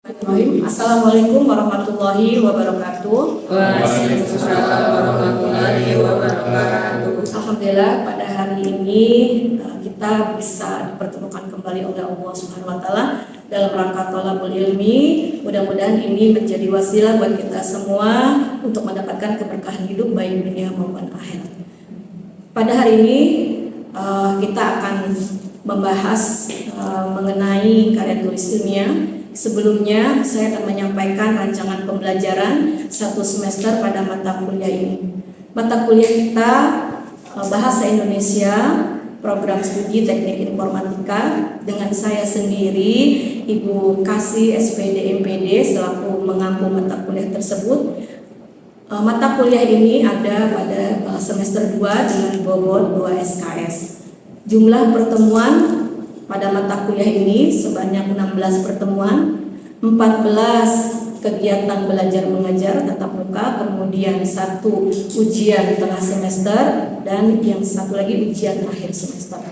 Assalamualaikum warahmatullahi wabarakatuh. Waalaikumsalam warahmatullahi wabarakatuh. Alhamdulillah pada hari ini kita bisa dipertemukan kembali oleh Allah Subhanahu wa taala dalam rangka thalabul ilmi. Mudah-mudahan ini menjadi wasilah buat kita semua untuk mendapatkan keberkahan hidup baik dunia maupun akhirat. Pada hari ini kita akan membahas mengenai karya tulis ilmiah. Sebelumnya saya akan menyampaikan rancangan pembelajaran satu semester pada mata kuliah ini. Mata kuliah kita Bahasa Indonesia, Program Studi Teknik Informatika, dengan saya sendiri Ibu Kasih SPD MPD selaku mengampu mata kuliah tersebut. Mata kuliah ini ada pada semester 2 dengan bobot 2 SKS. Jumlah pertemuan pada mata kuliah ini sebanyak 16 pertemuan, 14 kegiatan belajar mengajar tatap muka, kemudian 1 ujian tengah semester, dan yang satu lagi ujian akhir semester.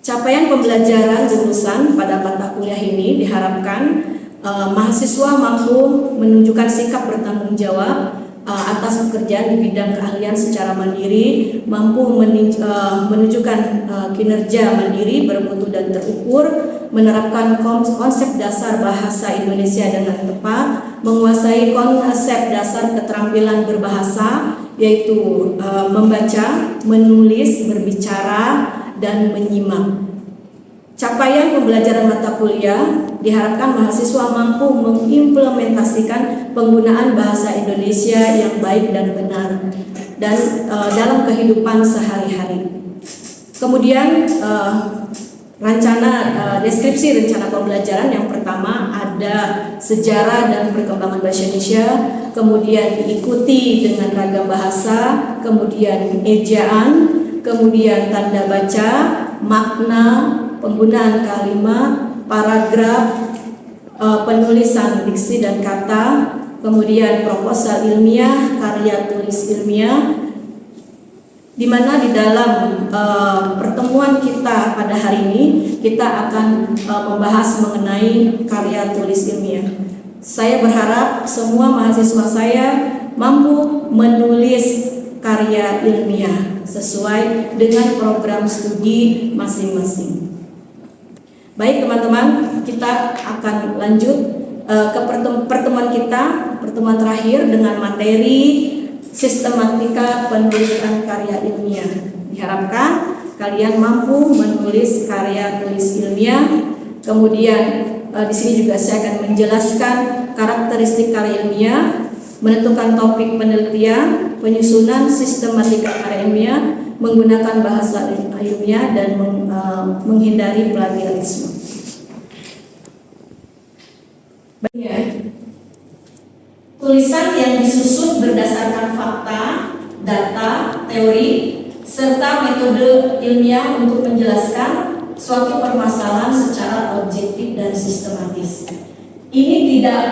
Capaian pembelajaran lulusan pada mata kuliah ini diharapkan mahasiswa mampu menunjukkan sikap bertanggung jawab atas pekerjaan di bidang keahlian secara mandiri, mampu menunjukkan kinerja mandiri, bermutu dan terukur, menerapkan konsep dasar bahasa Indonesia dengan tepat, menguasai konsep dasar keterampilan berbahasa, yaitu membaca, menulis, berbicara, dan menyimak. Capaian pembelajaran mata kuliah diharapkan mahasiswa mampu mengimplementasikan penggunaan bahasa Indonesia yang baik dan benar dan dalam kehidupan sehari-hari. Kemudian deskripsi rencana pembelajaran yang pertama ada sejarah dan perkembangan bahasa Indonesia, kemudian diikuti dengan ragam bahasa, kemudian ejaan, kemudian tanda baca, makna, penggunaan kalimat, paragraf, penulisan diksi dan kata, kemudian proposal ilmiah, karya tulis ilmiah, di mana di dalam pertemuan kita pada hari ini kita akan membahas mengenai karya tulis ilmiah. Saya berharap semua mahasiswa saya mampu menulis karya ilmiah sesuai dengan program studi masing-masing. Baik teman-teman, kita akan lanjut ke pertemuan terakhir dengan materi sistematika penulisan karya ilmiah. Diharapkan kalian mampu menulis karya tulis ilmiah. Kemudian di sini juga saya akan menjelaskan karakteristik karya ilmiah, menentukan topik penelitian, penyusunan sistematika karya ilmiah, menggunakan bahasa ilmiah, dan menghindari plagiarisme. Tulisan yang disusun berdasarkan fakta, data, teori, serta metode ilmiah untuk menjelaskan suatu permasalahan secara objektif dan sistematis. Ini tidak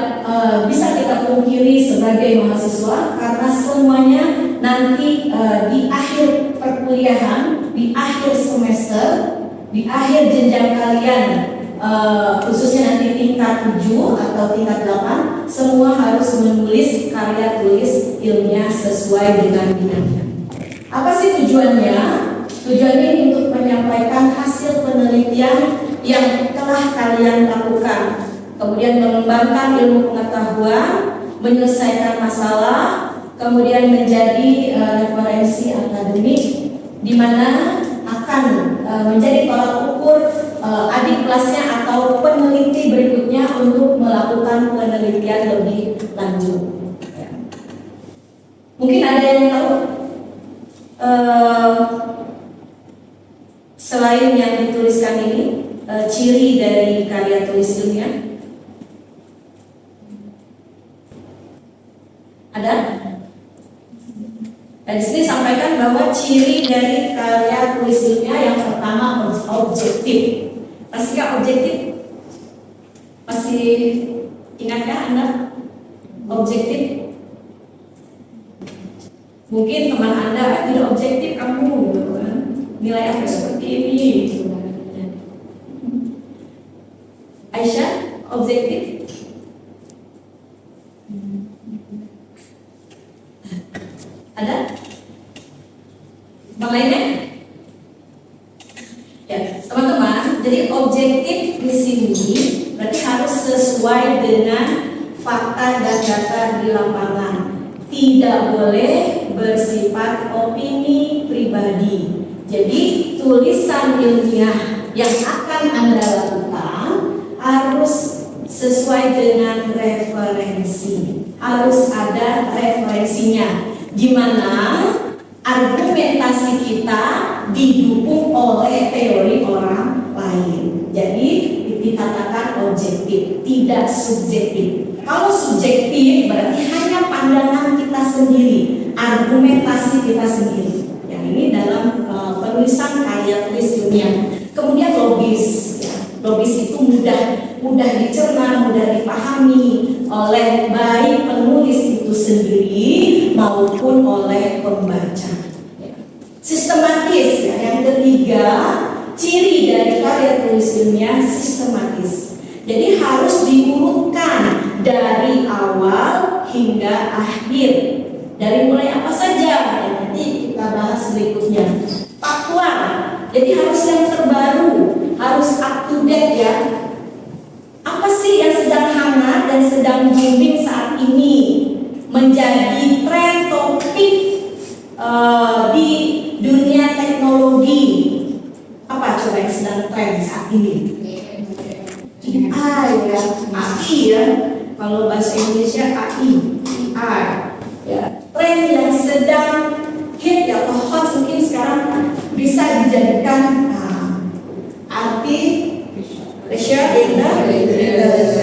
bisa kita pungkiri sebagai mahasiswa karena semuanya nanti di akhir perkuliahan, di akhir semester, di akhir jenjang kalian, khususnya nanti tingkat 7 atau tingkat 8, semua harus menulis karya tulis ilmiah sesuai dengan bidangnya. Apa sih tujuannya? Tujuannya untuk menyampaikan hasil penelitian yang telah kalian lakukan, kemudian mengembangkan ilmu pengetahuan, menyelesaikan masalah, kemudian menjadi referensi akademik di mana akan menjadi tolak ukur adik kelasnya atau peneliti berikutnya untuk melakukan penelitian lebih lanjut. Mungkin ada yang tahu selain yang dituliskan ini ciri dari karya tulis ilmiah? Ada? Dan di sini sampaikan bahwa ciri dari karya tulis ilmiah yang pertama objektif. Pastikan objektif? Masih ingatkah Anda objektif? Mungkin teman Anda tidak objektif, kamu nilai aku seperti ini. Aisyah, objektif? Ada? Bang lainnya? Ya, teman-teman, jadi objektif di sini berarti harus sesuai dengan fakta dan data di lapangan. Tidak boleh bersifat opini pribadi. Jadi tulisan ilmiah yang akan Anda lakukan harus sesuai dengan referensi. Harus ada referensinya, di mana argumentasi kita didukung oleh teori orang lain. Jadi dikatakan objektif, tidak subjektif. Kalau subjektif berarti hanya pandangan kita sendiri, argumentasi kita sendiri. Yang ini dalam penulisan karya tulis ilmiah. Kemudian logis, ya. Logis itu mudah dicerna, mudah dipahami oleh baik penulis itu sendiri maupun oleh pembaca. Sistematis, ya. Yang ketiga, ciri dari karya tulis ilmiah sistematis. Jadi harus diurutkan dari awal hingga akhir. Dari mulai apa saja, nanti kita bahas berikutnya. Faktual, jadi harus yang terbaru, harus up to date ya. Apa sih yang sedang hangat dan sedang booming saat ini menjadi tren topik di dunia teknologi? Apa coba yang sedang tren saat ini? AI ya, AI ya. Kalau bahasa Indonesia AI ya. Tren yang sedang hit ya, atau hot mungkin sekarang bisa dijadikan artificial intelligence.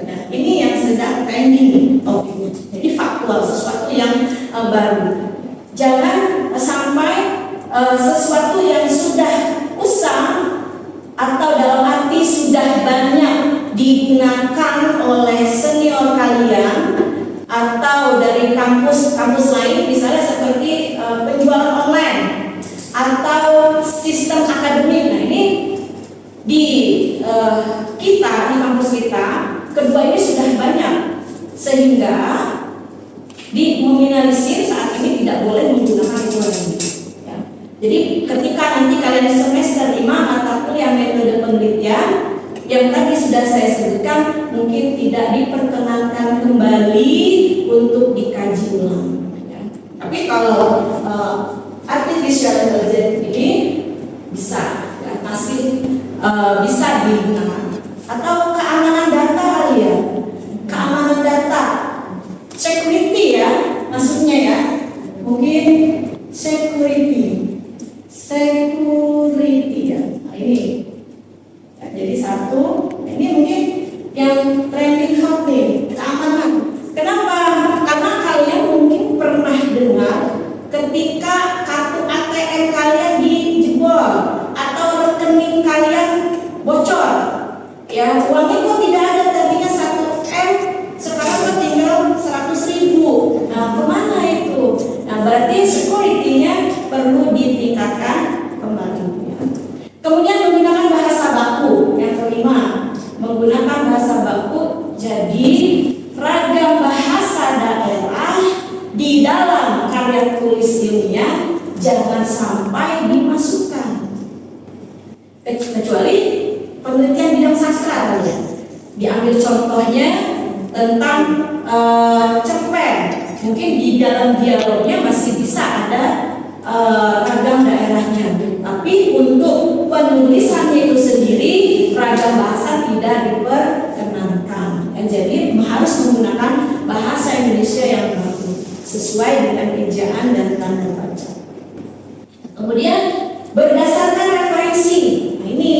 Nah, ini yang sedang trending topiknya. Jadi faktual, sesuatu yang baru. Jangan sampai sesuatu yang sudah usang atau dalam arti sudah banyak digunakan oleh senior kalian atau dari kampus lain, misalnya seperti penjualan online atau sistem akademik. Nah ini di kita, di kampus kita, kedua ini sudah banyak sehingga dimominalisir saat ini tidak boleh menggunakan dua ini. Ya. Jadi ketika nanti kalian di semester 5 mata kuliah metode penelitian yang tadi sudah saya sebutkan mungkin tidak diperkenankan kembali untuk dikaji ulang. Ya. Tapi kalau artificial intelligence ini bisa, ya, masih bisa digunakan. Atau keamanan data kali ya, keamanan data, security ya, maksudnya ya, mungkin security ya. Nah, ini. Ya, jadi satu, ini mungkin yang trending hot nih, keamanan. Kenapa? Karena kalian mungkin pernah dengar ketika kartu ATM kalian dijebol atau rekening kalian bocor, ya uangnya kok tidak ada, tadinya 1M sekarang kok tinggal 100.000. Nah kemana itu? Nah berarti security-nya perlu ditingkatkan kembali. Kemudian menggunakan bahasa baku. Yang kelima, menggunakan bahasa baku. Jadi ragam bahasa daerah di dalam karya tulis ilmiah jangan sampai dimasukkan, kecuali penelitian bidang sastra ya. Diambil contohnya tentang cerpen, mungkin di dalam dialognya masih bisa ada ragam daerahnya, tapi untuk penulisannya itu sendiri ragam bahasa tidak diperkenankan. Jadi harus menggunakan bahasa Indonesia yang baku sesuai dengan ejaan dan tanda baca. Kemudian berdasarkan referensi. Nah ini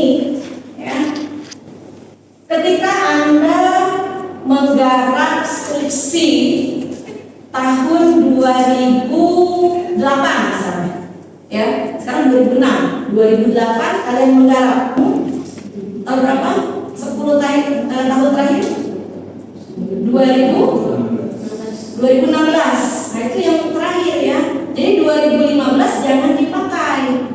ya. Ketika Anda menggarap skripsi tahun 2008 misalnya, ya sekarang 2006, 2008 kalian menggarap tahun berapa? 10 tahun terakhir 2016. Nah itu yang terakhir ya. Jadi 2015 jangan dipakai.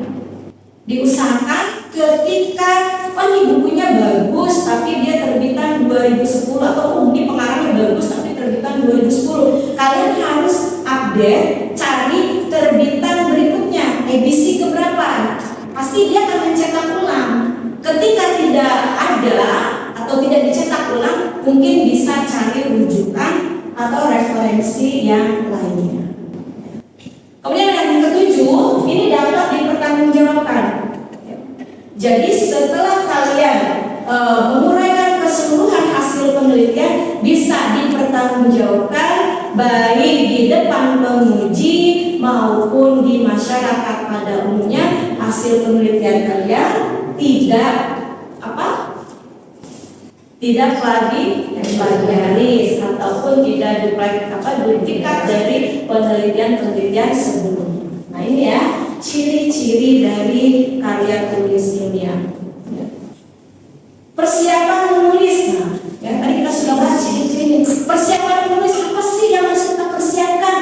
Diusahakan ketika ini bukunya bagus tapi dia terbitan 2011 atau ini pengarangnya bagus tapi terbitan 2010. Kalian harus update, cari terbitan berikutnya, edisi keberapa. Pasti dia akan mencetak ulang. Ketika tidak ada atau tidak dicetak ulang, mungkin bisa cari rujukan atau referensi yang lainnya. Kemudian yang ketujuh, ini dapat dipertanggungjawabkan. Jadi setelah kalian menguraikan keseluruhan hasil penelitian, bisa dipertanggungjawabkan baik di depan penguji maupun di masyarakat pada umumnya. Hasil penelitian kalian tidak plagiaris ataupun tidak duplikat dari penelitian sebelumnya. Nah ini ya ciri-ciri dari karya tulis ilmiah. Persiapan menulis. Nah, ya, tadi kita sudah bahas ciri-ciri. Persiapan menulis apa sih yang harus kita persiapkan?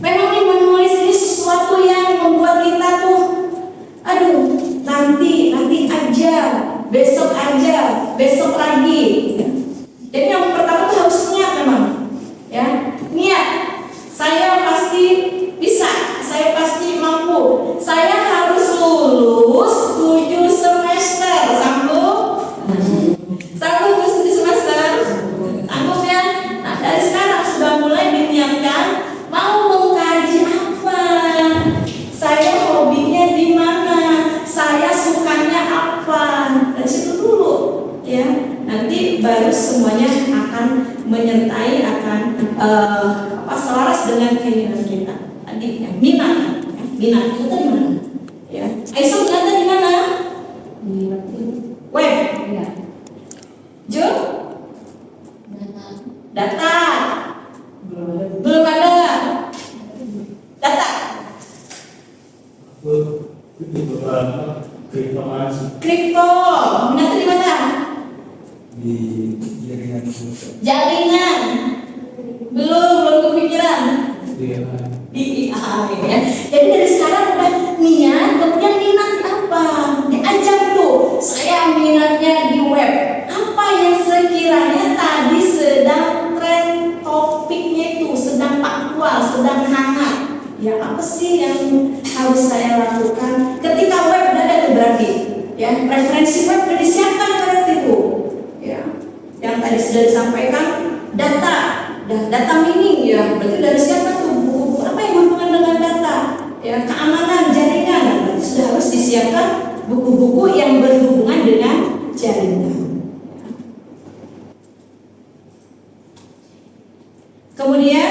Memang nih menulis ini sesuatu yang membuat kita tuh, aduh, nanti aja, besok lagi. Jadi yang pertama tuh harus niat memang, ya, niat. Saya pasti bisa, saya pasti mampu. Saya harus lulus 7 semester, sanggup? Sanggup 7 semester? Sanggup ya? Nah dari sekarang sudah mulai diniatkan mau mengkaji apa, saya hobinya di mana, saya sukanya apa. Dari situ dulu, ya. Nanti baru semuanya akan menyertai, akan selaras dengan keinginan kita. Tadi yang minat kita di mana? Ya. Aisyah minatnya di mana? Web. Ya. Jul? Data. Belum ada. Data. Kripto. Minatnya di mana? Di jaringan. Jaringan. Belum kepikiran. Di AI ya. Jadi dari sekarang udah niat, kemudian minat apa? Diajar tuh. Saya minatnya di web. Apa yang sekiranya tadi sedang tren topiknya itu, sedang aktual, sedang hangat. Ya apa sih yang harus saya lakukan? Ketika web udah ada tuh berarti, ya referensi web udah disiapkan berarti itu. Ya, yang tadi sudah disampaikan data mining ya, berarti dari siapa tuh buku apa yang berhubungan dengan data, ya keamanan jaringan, berarti sudah harus disiapkan buku-buku yang berhubungan dengan jaringan. Kemudian,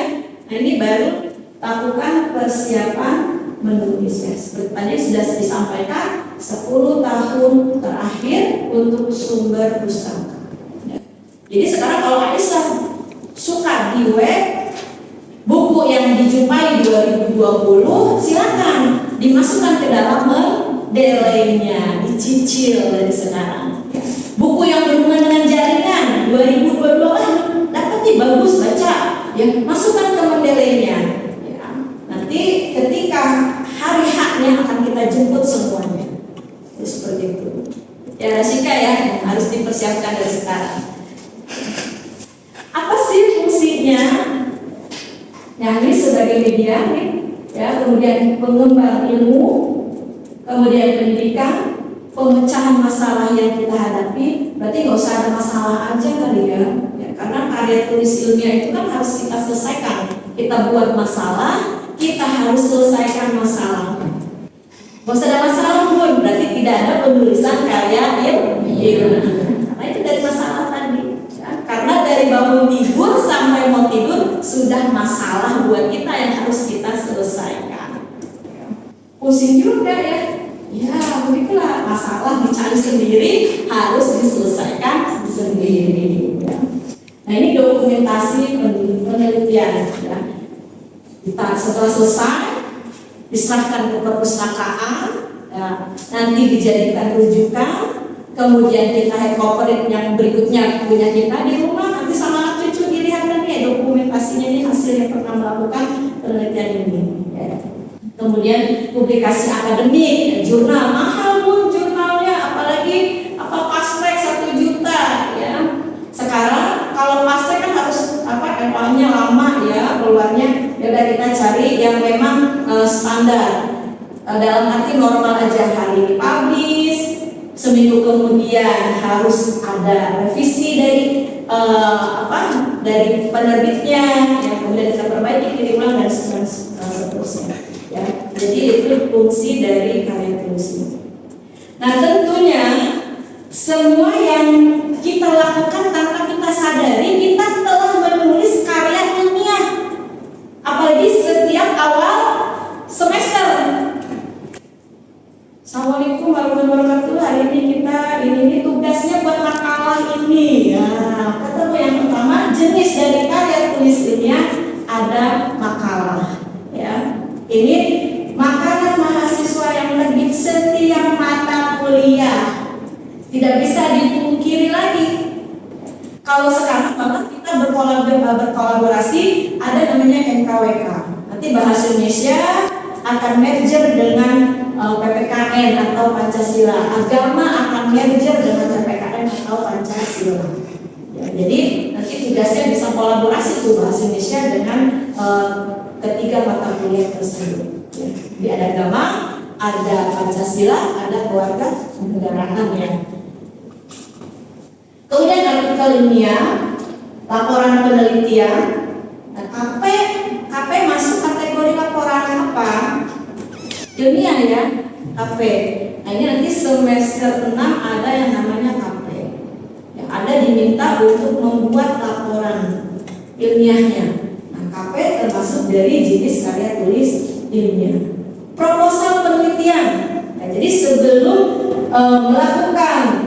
nah ini baru lakukan persiapan menulis ya. Seperti tadi sudah disampaikan 10 tahun terakhir untuk sumber pustaka. Ya. Jadi sekarang kalau Aisyah suka di web, buku yang dijumpai 2020 silakan dimasukkan ke dalam mendelainya, dicicil dari sekarang. Buku yang berhubungan dengan jaringan 2022 dapat nih bagus baca, ya masukkan ke mendelainya. Ya, nanti ketika hari haknya akan kita jemput semuanya. Ya, seperti itu. Ya Rasika ya harus dipersiapkan dari sekarang. Apa sih fungsinya? Nah ini sebagai media nih, ya kemudian pengembang ilmu, kemudian pendidikan, pemecahan masalah yang kita hadapi. Berarti nggak usah ada masalah aja kali ya, karena karya tulis ilmiah itu kan harus kita selesaikan. Kita buat masalah, kita harus selesaikan masalah. Nggak usah ada masalah pun, berarti tidak ada penulisan karya ilmiah. Karena itu dari masalah tadi. Karena dari bangun tidur sampai mau tidur sudah masalah buat kita yang harus kita selesaikan. Pusing juga ya. Ya, begitulah masalah dicari sendiri, harus diselesaikan sendiri. Ya. Nah ini dokumentasi penelitian. Ya. Kita setelah selesai diserahkan ke perpustakaan, ya. Nanti dijadikan rujukan. Kemudian kita incorporate yang berikutnya punya kita di rumah, nanti sama anak cucu dilihat lagi ya dokumentasinya ini hasil yang pernah melakukan penelitian ini. Ya. Kemudian publikasi akademik, jurnal mahal pun jurnalnya, apalagi pastrik 1 juta ya. Sekarang kalau sekolahnya lama ya keluarnya, ya udah kita cari yang memang standar. Dalam arti normal aja, hari ini publish, seminggu kemudian harus ada revisi dari dari penerbitnya, yang kemudian kita perbaiki, kirim ulang dan seterusnya. Ya, jadi itu fungsi dari karya tulis ini. Nah tentunya semua yang kita lakukan tanpa kita sadari, kita telah menulis karya ilmiah, apalagi setiap awal semester. Assalamualaikum warahmatullahi wabarakatuh. Hari ini kita ini tugasnya buat makalah ini. Ya, ketemu yang pertama jenis dari karya tulis ilmiah ada makalah. Ya, ini makanan mahasiswa yang terbit setiap mata kuliah. Tidak bisa dipungkiri lagi. Kalau sekarang malah kita berkolaborasi, ada namanya NKWK. Nanti Bahasa Indonesia akan merger dengan PPKN atau Pancasila. Agama akan merger dengan PPKN atau Pancasila. Ya, jadi nanti tugasnya bisa kolaborasi tuh Bahasa Indonesia dengan ketiga mata kuliah tersebut. Ya, jadi ada agama, ada Pancasila, ada keluarga negaraan ya. Kemudian artikel ilmiah, laporan penelitian. Nah, KP masuk kategori laporan apa? Ilmiah ya, KP. Nah ini nanti semester 6 ada yang namanya KP. Ya, ada diminta untuk membuat laporan ilmiahnya. Nah KP termasuk dari jenis karya tulis ilmiah. Proposal penelitian. Nah, jadi sebelum melakukan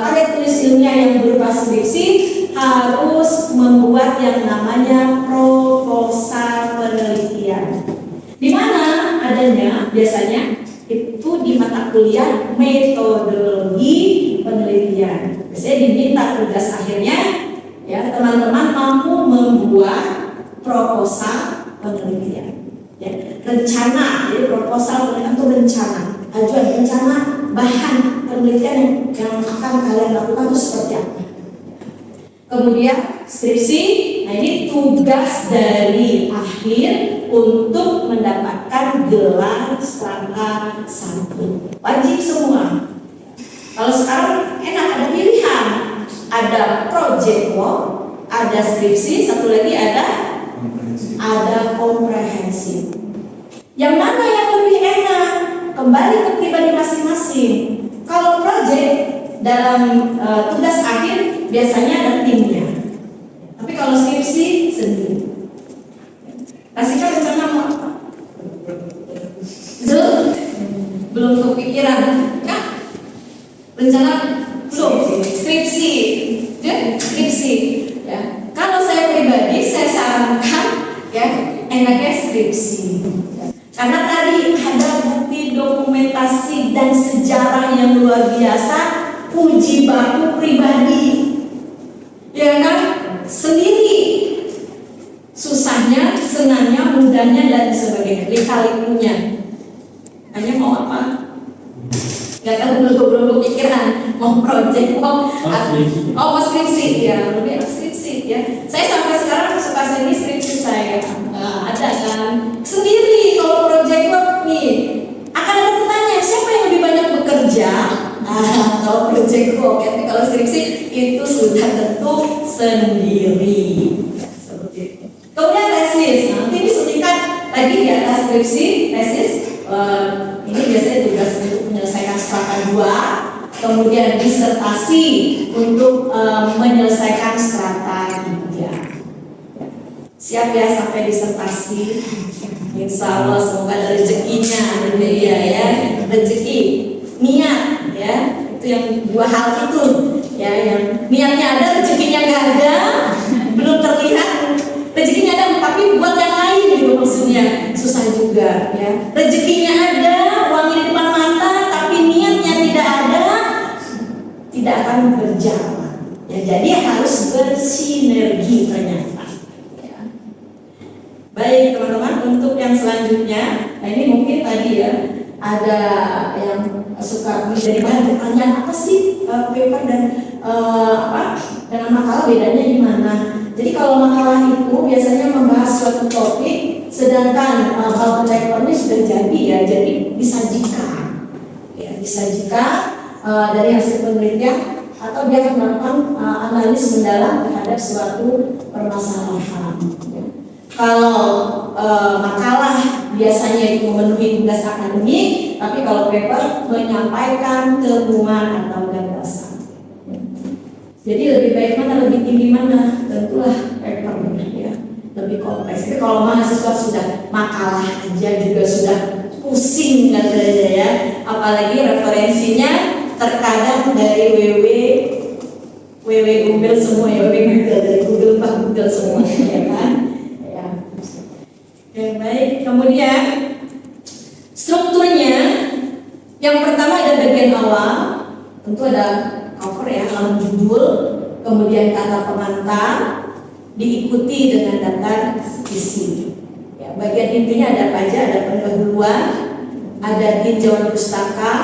karya tulis ilmiah yang berupa skripsi harus membuat yang namanya proposal penelitian. Di mana adanya biasanya itu di mata kuliah metodologi penelitian. Biasanya diminta tugas akhirnya ya teman-teman mampu membuat proposal penelitian. Ya, rencana, jadi proposal penelitian itu rencana, ajuan rencana bahan penelitian yang akan kalian lakukan itu seperti apa. Kemudian skripsi, nah ini tugas dari akhir untuk mendapatkan gelar strata 1. Wajib semua. Kalau sekarang enak, ada pilihan, ada project work, ada skripsi, satu lagi ada komprehensif. Yang mana yang lebih enak? Kembali ke pribadi masing-masing. Kalau project dalam tugas akhir biasanya ada timnya. Tapi kalau skripsi sendiri. Kasihkan rencana mau apa? Belum kepikiran, ya? Rencana belum. Skripsi, ya? Skripsi. Ya. Kalau saya pribadi, saya sarankan, ya, enaknya skripsi. Karena tadi ada bukti dokumentasi dan sejarah yang luar biasa, uji baku pribadi, ya kan? Sendiri, susahnya, senangnya, mudahnya dan sebagainya, lika-likunya. Hanya mau apa? Gak tahu, belum kepikiran. Mau project, mau skripsi, ya lebih skripsi, ya. Saya sampai sekarang suka seni skripsi saya. Ada kan sendiri. Kalau project work nih akan ada pertanyaan, siapa yang lebih banyak bekerja? Kalau project work, ya. Tapi kalau skripsi itu sudah tentu sendiri, ya, seperti itu. Kemudian tesis, nanti ini suntikan lagi di atas skripsi, tesis. Ini biasanya tugas untuk menyelesaikan strata 2, kemudian disertasi untuk menyelesaikan strata 3. Siap ya sampai disertasi. Insya Allah semoga ada rezekinya, iya ya, rezeki, niat, ya, itu yang dua hal itu, ya, yang niatnya ada, rezekinya nggak ada, belum terlihat, rezekinya ada, tapi buat yang lain gitu maksudnya susah juga, ya. Rezekinya ada, uangnya di depan mata, tapi niatnya tidak ada, tidak akan berjalan. Ya, jadi harus bersinergi ternyata. Baik teman-teman, untuk yang selanjutnya, nah ini mungkin tadi ya ada yang suka menjadi bahan pertanyaan, apa sih paper dan dengan makalah bedanya di mana? Jadi kalau makalah itu biasanya membahas suatu topik, sedangkan bubble paper ini sudah jadi ya, jadi disajikan, ya, disajikan dari hasil penelitian atau dia akan melakukan analis mendalam terhadap suatu permasalahan. Ya. Kalau makalah biasanya itu memenuhi tugas akademik, tapi kalau paper menyampaikan temuan atau gagasan. Jadi lebih baik mana, lebih tinggi mana? Tentulah paper ya, lebih kompleks. Tapi kalau mahasiswa sudah makalah aja juga sudah pusing katanya ya, apalagi referensinya terkadang dari Google semua ya, Google dari Google semua ya kan? Ya. Oke, baik. Kemudian strukturnya yang pertama ada bagian awal, tentu ada cover ya, halaman judul, kemudian kata pengantar, diikuti dengan daftar isi. Ya, bagian intinya ada apa aja? Ada pendahuluan, ada tinjauan pustaka,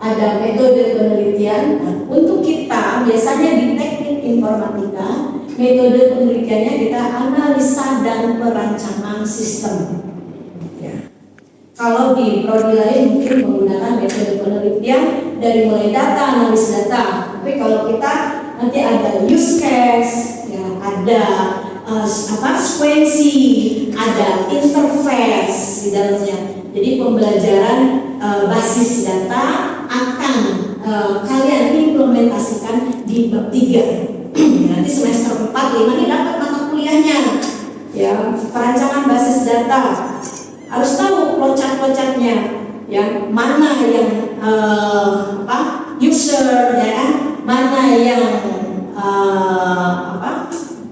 ada metode penelitian. Nah, untuk kita biasanya di teknik informatika, metode penelitiannya kita analisa dan perancangan sistem. Ya. Kalau di prodi lain mungkin menggunakan metode penelitian dari mulai data, analis data. Tapi kalau kita nanti ada use case, ya, ada sequensi, ada interface di dalamnya. Jadi pembelajaran basis data akan kalian implementasikan di bab 3. Nanti semester 4, 5 ini dapat mata kuliahnya. Ya, perancangan basis data. Harus tahu loncat-loncatnya, ya, mana yang user, ya kan, mana yang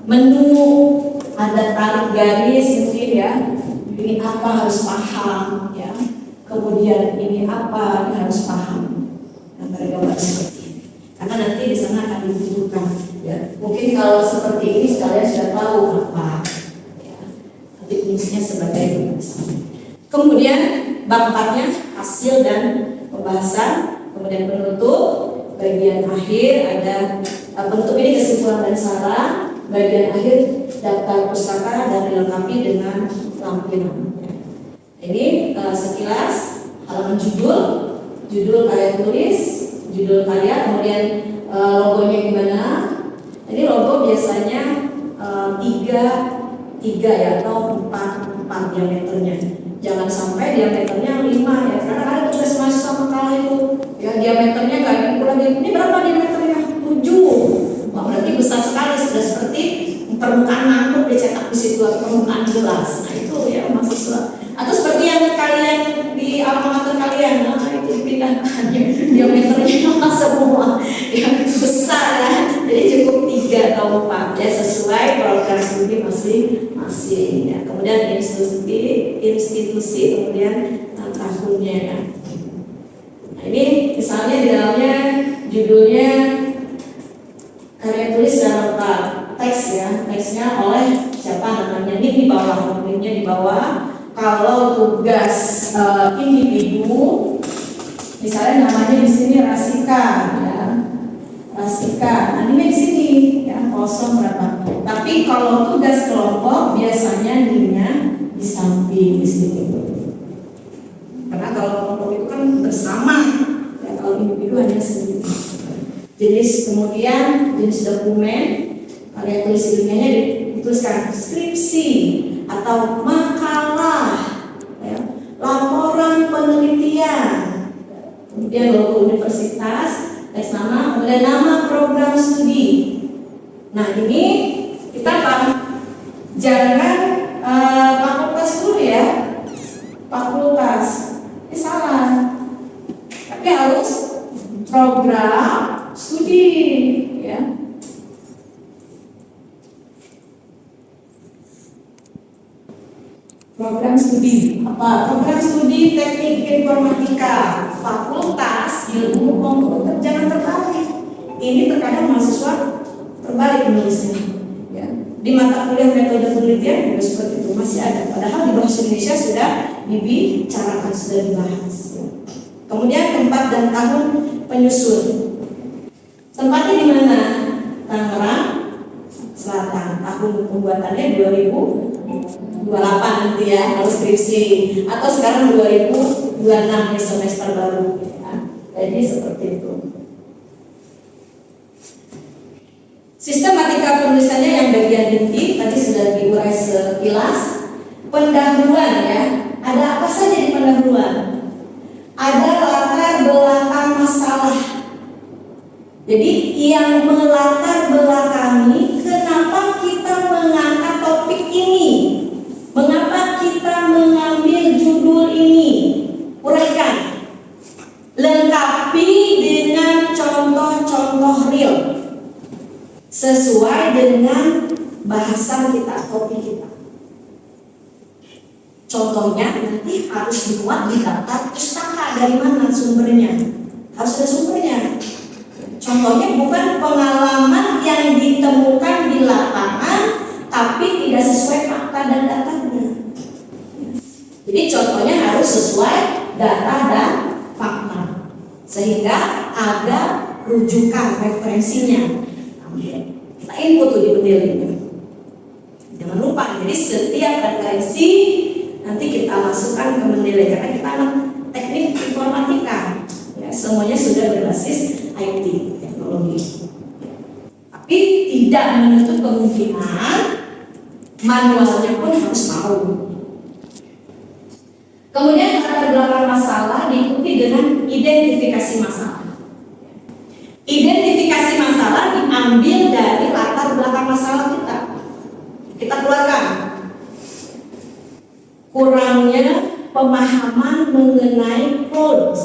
menu, ada tarik garis mungkin ya, ini apa harus paham ya, kemudian ini apa ini harus paham, gambar-gambar seperti ini, karena nanti di sana akan dibutuhkan ya. Mungkin kalau seperti ini kalian sudah tahu apa ya, nanti fungsinya sebagai pembahasan. Kemudian bab 4-nya hasil dan pembahasan, kemudian penutup, bagian akhir ada penutup ini kesimpulan dan saran, bagian akhir daftar pustaka dan dilengkapi dengan lampiran. Ini sekilas halaman judul karya tulis, judul karya, kemudian logonya gimana. Ini logo biasanya 3 ya atau 4 diameternya. Jangan sampai diameternya 5 ya, karena ada tugas mahasiswa makalah itu ya, diameternya nggak diukur lagi. Ini berapa diameternya? 7. Wah, berarti besar sekali, sudah seperti permukaan mangkuk dicetak di situ, permukaan gelas. Nah itu ya mahasiswa. Atau seperti yang kalian di alma mater kalian, nah itu dipindahkan diameternya semua yang besar ya. Jadi cukup 3 atau 4 ya, sesuai program studi masing-masing ya. Kemudian institusi kemudian tahunnya ya. Nah ini misalnya di dalamnya judulnya karya tulis dan lengkap, teks ya, teksnya oleh siapa namanya, ini di bawah, linknya di bawah. Kalau tugas individu, misalnya namanya di sini Rasika, ya, Rasika. Nah ini di sini ya, kosong berapa. Tapi kalau tugas kelompok biasanya nilainya di samping di sini. Karena kalau kelompok itu kan bersama, ya, kalau individu hanya sendiri. Jenis kemudian jenis dokumen karya tulis ilmiahnya dituliskan skripsi atau makalah, ya, laporan penelitian, kemudian logo universitas, teks nama, kemudian nama program studi. Nah ini kita jangan fakultas dulu ya, fakultas ini salah, tapi harus program studi ya. Program studi apa? Program studi teknik informatika, fakultas ilmu komputer. Jangan terbalik. Ini terkadang mahasiswa terbalik menulisnya. Ya. Di mata kuliah metode penelitian juga seperti itu masih ada. Padahal di bahasa Indonesia sudah dibicarakan, sudah dibahas. Ya. Kemudian tempat dan tahun penyusun. Tempatnya di mana? Tangerang, Selatan. Tahun pembuatannya 2028 nanti ya kalau skripsi, atau sekarang 2026 di semester baru ya. Jadi seperti itu. Sistematika penulisannya yang bagian inti tadi sudah diurai sekilas. Pendahuluan ya, ada apa saja di pendahuluan? Ada latar belakang masalah. Jadi yang melatar belakangi kenapa kita mengangkat topik ini, mengapa kita mengambil judul ini. Uraikan, lengkapi dengan contoh-contoh real sesuai dengan bahasan kita, topik kita. Contohnya nanti harus dibuat di daftar pustaka. Dari mana sumbernya? Harus ada sumbernya. Contohnya bukan pengalaman yang ditemukan di lapangan tapi tidak sesuai fakta dan datanya. Jadi contohnya harus sesuai data dan fakta sehingga ada rujukan referensinya. Kita input tuh di pendil ini. Jangan lupa, jadi setiap referensi nanti kita masukkan ke Mendeley karena kita teknik informatika ya, semuanya sudah berbasis IT teknologi. Tapi tidak menutup kemungkinan manualnya pun harus mau. Kemudian latar belakang masalah diikuti dengan identifikasi masalah. Identifikasi masalah diambil dari latar belakang masalah kita. Kita keluarkan kurangnya pemahaman mengenai cloud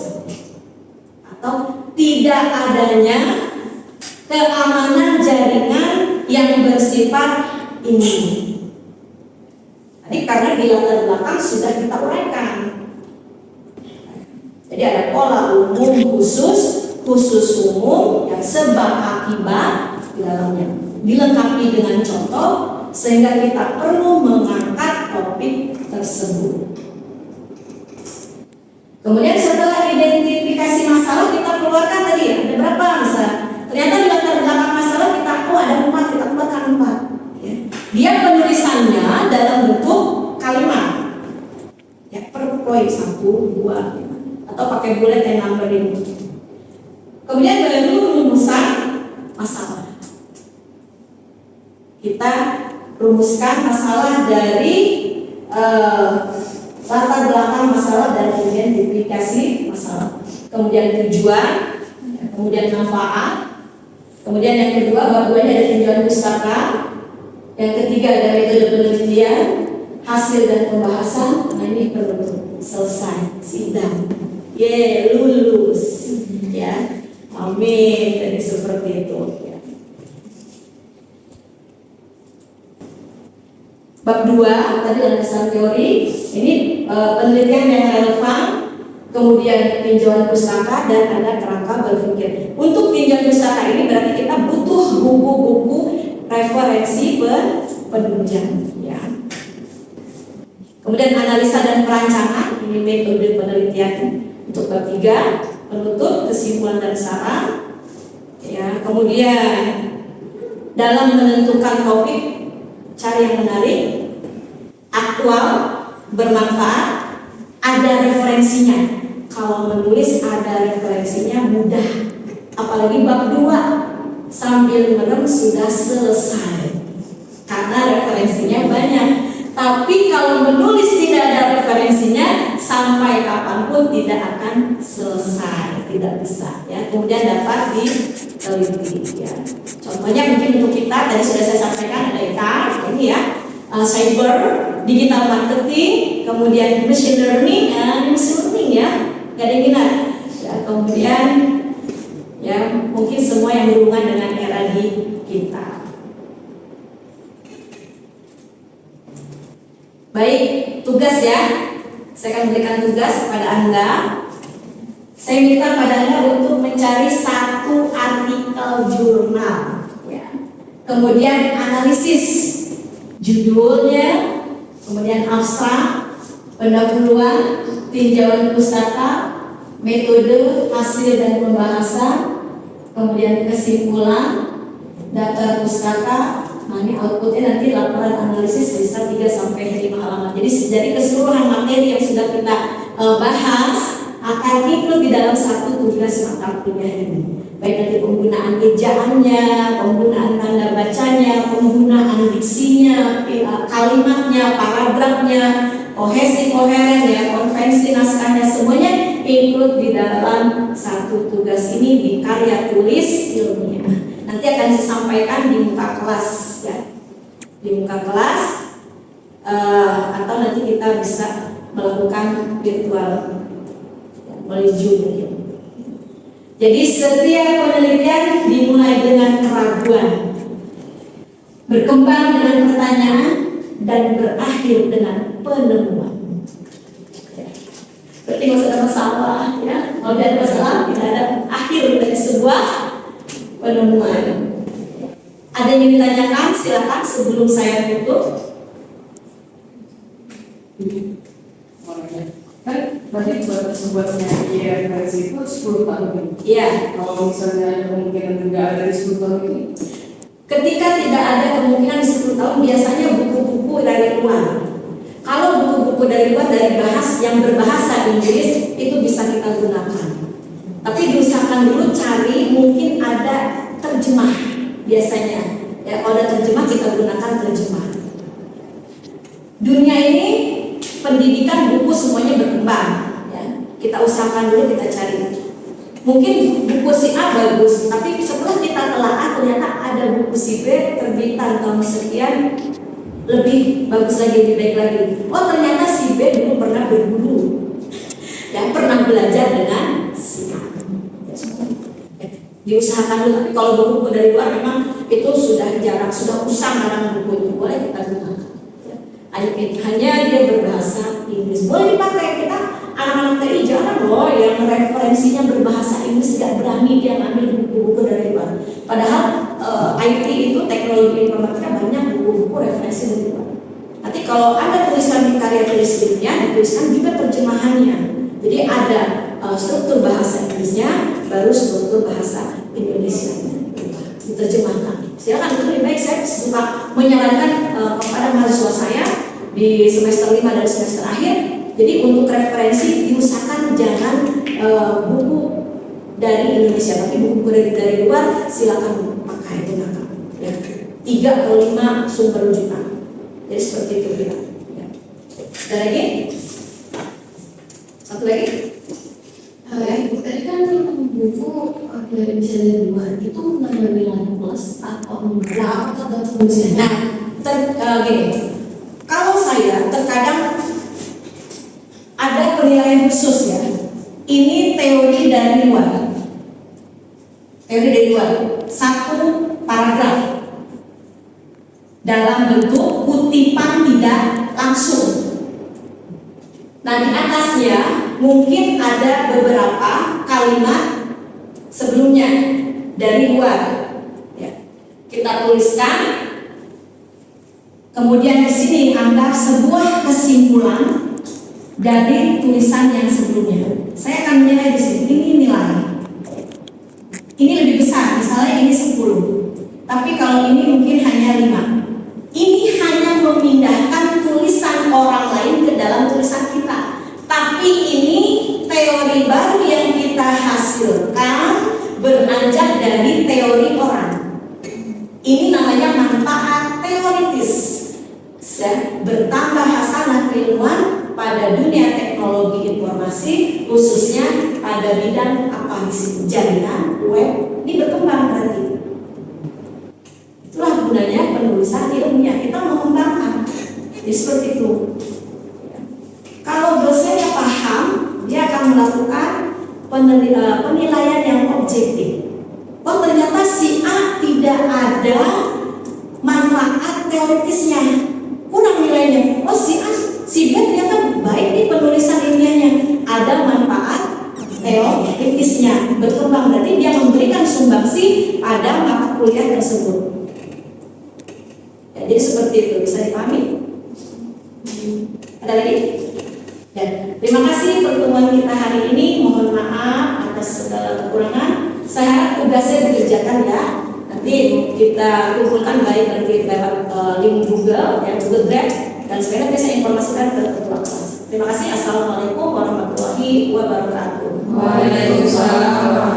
atau tidak adanya keamanan jaringan yang bersifat ini. Tadi karena di latar belakang sudah kita uraikan. Jadi ada pola umum khusus umum yang sebab akibat di dalamnya. Dilengkapi dengan contoh sehingga kita perlu mengangkat topik tersebut. Kemudian setelah identifikasi masalah kita keluarkan tadi ada berapa misalnya. Ternyata di latar belakang masalah kita ada 4, kita keluarkan 4. Ya. Dia penulisannya dalam bentuk kalimat. Ya, per poin 1, 2, atau pakai bullet and numbering. Kemudian baru rumusan masalah. Kita rumuskan masalah dari latar belakang masalah dan identifikasi masalah. Kemudian tujuan, kemudian manfaat. Kemudian yang kedua, bab 2 ada tinjauan pustaka. Yang ketiga ada metode penelitian, hasil dan pembahasan. Nah ini perlu selesai sidang. Lulus. Ya. Amin. Jadi seperti itu. Ya. Bab 2 tadi landasan teori. Ini penelitian yang relevan. Kemudian tinjauan pustaka dan ada kerangka berpikir. Untuk tinjauan pustaka ini berarti kita butuh buku-buku referensi penunjang. Ya. Kemudian analisa dan perancangan. Ini metode penelitian untuk bab 3. Penutup, kesimpulan dan saran. Ya, kemudian dalam menentukan topik cari yang menarik, aktual, bermanfaat, ada referensinya. Kalau menulis ada referensinya mudah. Apalagi bab 2 sambil merem sudah selesai. Karena referensinya banyak. Tapi kalau menulis tidak ada referensinya, sampai kapanpun tidak akan selesai, tidak bisa. Ya, kemudian dapat diteliti. Ya. Contohnya mungkin untuk kita tadi sudah saya sampaikan ada ini ya, cyber, digital marketing, kemudian machine learning, ya, gak ada minat. Ya, kemudian ya mungkin semua yang berhubungan dengan era di kita. Baik, tugas ya. Saya akan berikan tugas kepada Anda. Saya minta pada Anda untuk mencari 1 artikel jurnal. Ya. Kemudian analisis judulnya, kemudian abstrak, pendahuluan, tinjauan pustaka, metode, hasil dan pembahasan, kemudian kesimpulan, daftar pustaka, Nah, ini outputnya nanti laporan analisis bisa 3 sampai 5 halaman. Jadi dari keseluruhan materi yang sudah kita bahas akan ikut di dalam satu tugas mata kuliah ini. Baik dari penggunaan ejaannya, penggunaan tanda bacanya, penggunaan diksinya, kalimatnya, paragrafnya, kohesi koheren ya, konvensi naskahnya, semuanya ikut di dalam satu tugas ini di karya tulis ilmiah. Nanti akan disampaikan di muka kelas ya, di muka kelas atau nanti kita bisa melakukan virtual melalui Zoom mungkin. Jadi setiap penelitian dimulai dengan keraguan, berkembang dengan pertanyaan, dan berakhir dengan penemuan. Berarti nggak ada masalah ya. Kalau ada masalah tidak ada akhir dari sebuah penemuan. Ada yang ditanyakan, silakan sebelum saya tutup. Kan berarti buatnya referensi itu 10 tahun. Iya. Kalau misalnya ada kemungkinan tidak ada di 10 tahun ini, Ketika tidak ada kemungkinan di 10 tahun, biasanya buku-buku dari luar. Kalau buku-buku dari luar dari yang berbahasa Inggris itu bisa kita gunakan. Tapi diusahakan dulu cari mungkin ada terjemah biasanya. Ya, kalau ada terjemah kita gunakan terjemah. Dunia ini pendidikan buku semuanya berkembang. Ya. Kita usahakan dulu kita cari. Mungkin buku si A bagus, tapi setelah kita telaah ternyata ada buku si B terbitan tahun sekian lebih bagus lagi, lebih baik lagi. Oh ternyata si B dulu pernah berguru, yang pernah belajar dengan si A. Diusahakan dulu. Tapi kalau buku dari luar memang itu sudah jarang, sudah usang dalam buku itu boleh kita gunakan. Hanya dia berbahasa Inggris boleh dipakai. Kita anak-anak TI jarang loh yang referensinya berbahasa Inggris, gak berani dia ngambil buku-buku dari luar. Padahal IT itu teknologi informatika banyak buku-buku referensi dari luar. Nanti kalau ada tulisan di karya tulis ilmiah dituliskan juga terjemahannya. Jadi ada struktur bahasa Inggrisnya baru struktur bahasa Indonesianya diterjemahkan. Silakan itu lebih baik. Saya suka menyarankan kepada mahasiswa saya di semester 5 dan semester akhir. Jadi untuk referensi diusahakan jangan buku dari Indonesia, tapi buku dari luar silakan pakai gunakan. Ya. 3 atau 5 sumber rujukan. Jadi seperti itu kita. Ya. Ada lagi? Satu lagi? Tadi kan buku dari bisa dari luar itu menambah nilai plus atau enggak atau fungsi. Nah, gini. Kalau saya terkadang ada penilaian khusus ya. Ini teori dari luar. Teori dari luar. Satu paragraf dalam bentuk kutipan tidak langsung. Nah, di atasnya mungkin ada beberapa kalimat sebelumnya dari luar. Ya. Kita tuliskan. Kemudian di sini anggap sebuah kesimpulan dari tulisan yang sebelumnya. Saya akan menilai di sini. Ini nilai. Ini lebih besar. Misalnya ini 10. Tapi kalau ini mungkin hanya 5. Ini hanya memindahkan tulisan orang lain ke dalam tulisan kita. Tapi ini teori baru yang kita hasilkan beranjak dari teori orang. Ini namanya manfaat teoritis. Bertambah hasanah keilmuan pada dunia teknologi informasi, khususnya pada bidang apa sih, jaringan web. Ini berkembang berarti. Itulah gunanya penulisan ilmiah, kita mengembangkan. Jadi seperti itu. Kalau dosennya paham, dia akan melakukan penilaian yang objektif. Oh ternyata si A tidak ada manfaat teoritisnya, kurang nilainya. Oh si A, si B ternyata baik di penulisan ilmiahnya, ada manfaat teoritisnya, berkembang. Berarti dia memberikan sumbangsi pada mata kuliah tersebut. Ya, jadi seperti itu, bisa dipahami? Ada lagi? Ya, terima kasih pertemuan kita hari ini. Mohon maaf atas segala kekurangan. Saya harap tugasnya dikerjakan ya. Nanti kita kumpulkan baik nanti lewat link Google, ya Google Drive, dan supaya bisa informasikan ke ketua kelas. Terima kasih. Assalamualaikum warahmatullahi wabarakatuh. Waalaikumsalam.